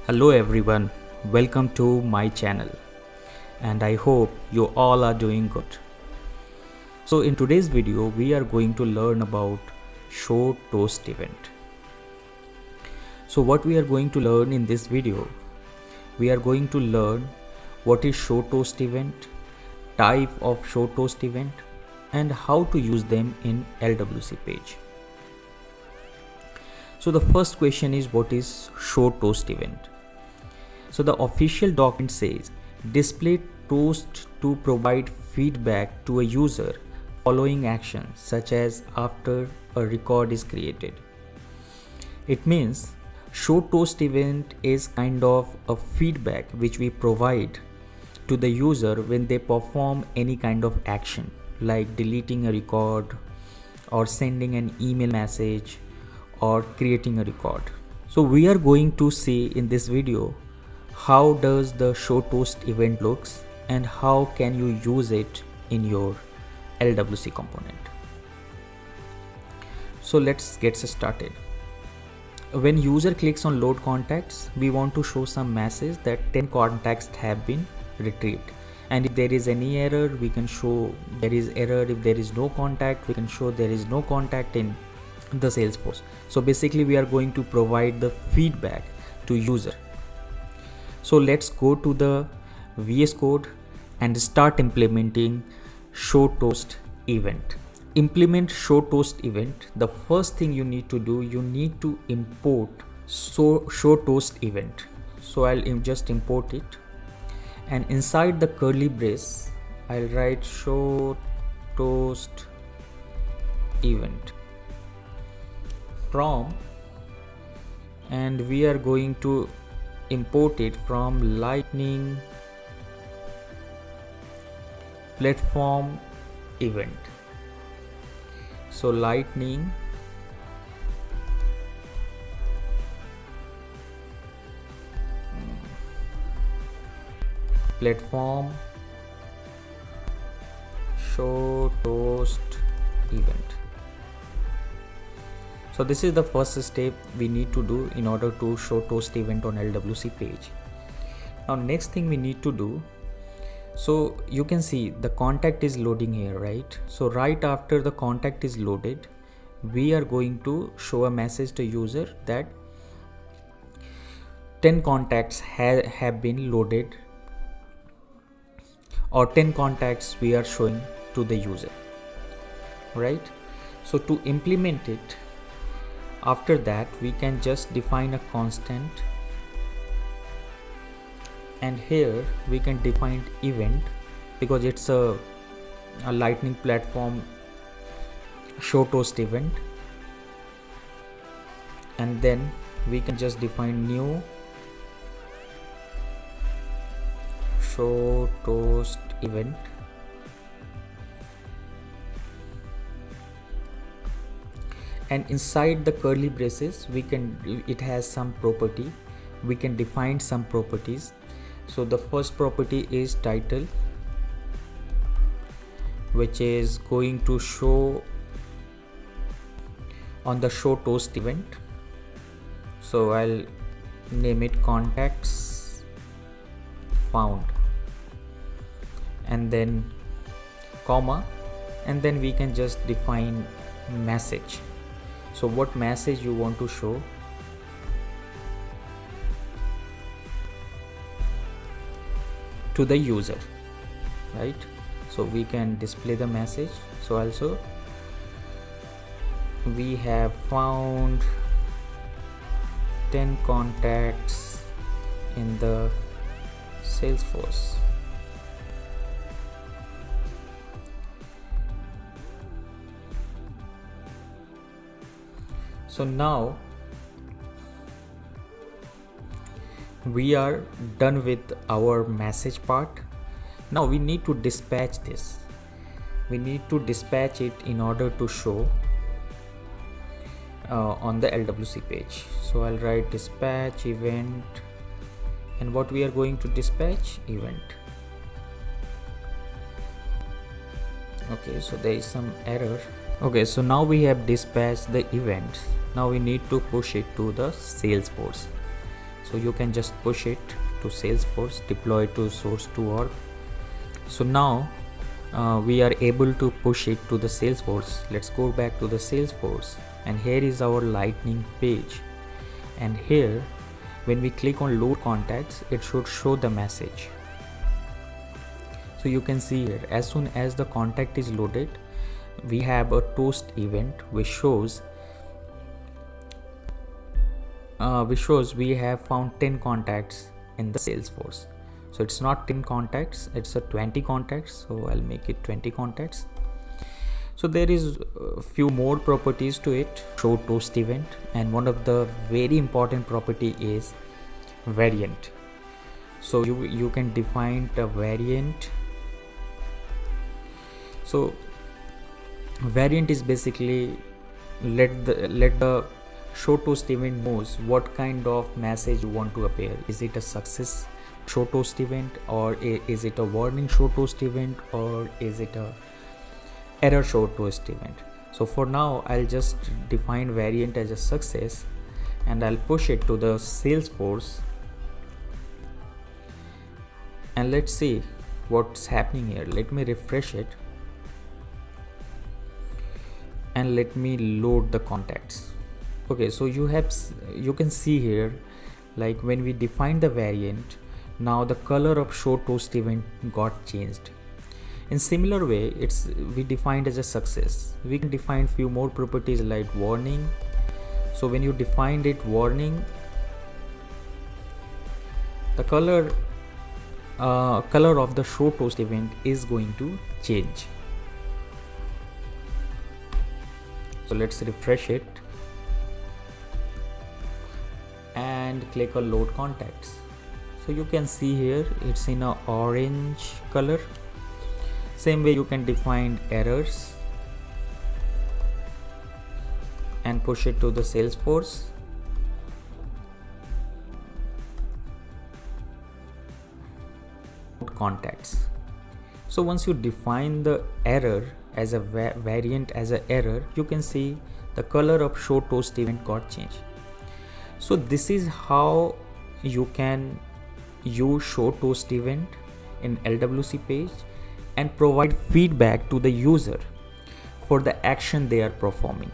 Hello everyone, welcome to my channel and I hope you all are doing good. So in today's video we are going to learn about show toast event. So what we are going to learn in this video, we are going to learn what is show toast event, type of show toast event and how to use them in LWC page. So the first question is, what is show toast event? So the official document says display toast to provide feedback to a user following actions such as after a record is created. It means show toast event is kind of a feedback which we provide to the user when they perform any kind of action like deleting a record or sending an email message or creating a record. So we are going to see in this video how does the show toast event looks and how can you use it in your LWC component. So let's get started. When user clicks on load contacts, we want to show some message that 10 contacts have been retrieved, and if there is any error we can show there is error. If there is no contact, we can show there is no contact in the Salesforce. So basically we are going to provide the feedback to user. So let's go to the VS Code and start implementing show toast event. Implement show toast event. The first thing you need to do, you need to import show toast event. So I'll just import it, and inside the curly brace I'll write show toast event from, and we are going to import it from lightning platform event. So lightning platform show toast event. So this is the first step we need to do in order to show toast event on LWC page. Now next thing we need to do, so you can see the contact is loading here, right? So right after the contact is loaded, we are going to show a message to user that 10 contacts have been loaded, or 10 contacts we are showing to the user, right? So to implement it, after that we can just define a constant, and here we can define event because it's a lightning platform show toast event, and then we can just define new show toast event, and inside the curly braces it has some property, we can define some properties. So the first property is title, which is going to show on the show toast event. So I'll name it contacts found, and then comma, and then we can just define message. So what message you want to show? To the user, right? So we can display the message. So also we have found 10 contacts in the Salesforce. So now we are done with our message part. Now we need to dispatch this. We need to dispatch it in order to show on the LWC page. So I'll write dispatch event, and what we are going to dispatch? Event. Okay, so there is some error. Okay, so now we have dispatched the events. Now we need to push it to the Salesforce. So you can just push it to Salesforce, deploy it to source2org. So now we are able to push it to the Salesforce. Let's go back to the Salesforce, and here is our lightning page. And here, when we click on load contacts, it should show the message. So you can see here, as soon as the contact is loaded, we have a toast event which shows we have found 10 contacts in the Salesforce. So it's not 10 contacts, it's a 20 contacts. So I'll make it 20 contacts. So there is a few more properties to it. Show toast event, and one of the very important property is variant. So you can define the variant. So variant is basically let the show toast event knows what kind of message you want to appear. Is it a success show toast event, or is it a warning show toast event, or is it a error show toast event? So for now, I'll just define variant as a success, and I'll push it to the Salesforce, and let's see what's happening here. Let me refresh it, and let me load the contacts. Okay, so you can see here, like when we define the variant, now the color of show toast event got changed. In similar way, we defined as a success. We can define few more properties like warning. So when you defined it warning, the color of the show toast event is going to change. So let's refresh it and click on load contacts. So you can see here it's in a orange color. Same way you can define errors and push it to the Salesforce. Contacts. So once you define the error as a variant as an error, you can see the color of show toast event got changed. So this is how you can use show toast event in LWC page and provide feedback to the user for the action they are performing.